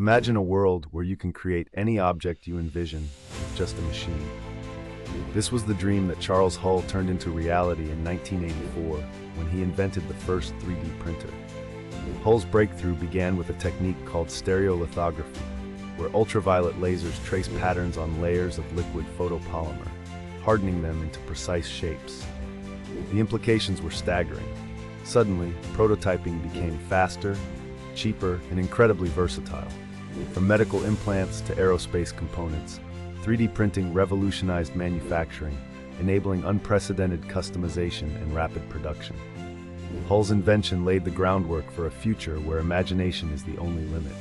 Imagine a world where you can create any object you envision with just a machine. This was the dream that Charles Hull turned into reality in 1984 when he invented the first 3D printer. Hull's breakthrough began with a technique called stereolithography, where ultraviolet lasers trace patterns on layers of liquid photopolymer, hardening them into precise shapes. The implications were staggering. Suddenly, prototyping became faster, cheaper, and incredibly versatile. From medical implants to aerospace components, 3D printing revolutionized manufacturing, enabling unprecedented customization and rapid production. Hull's invention laid the groundwork for a future where imagination is the only limit.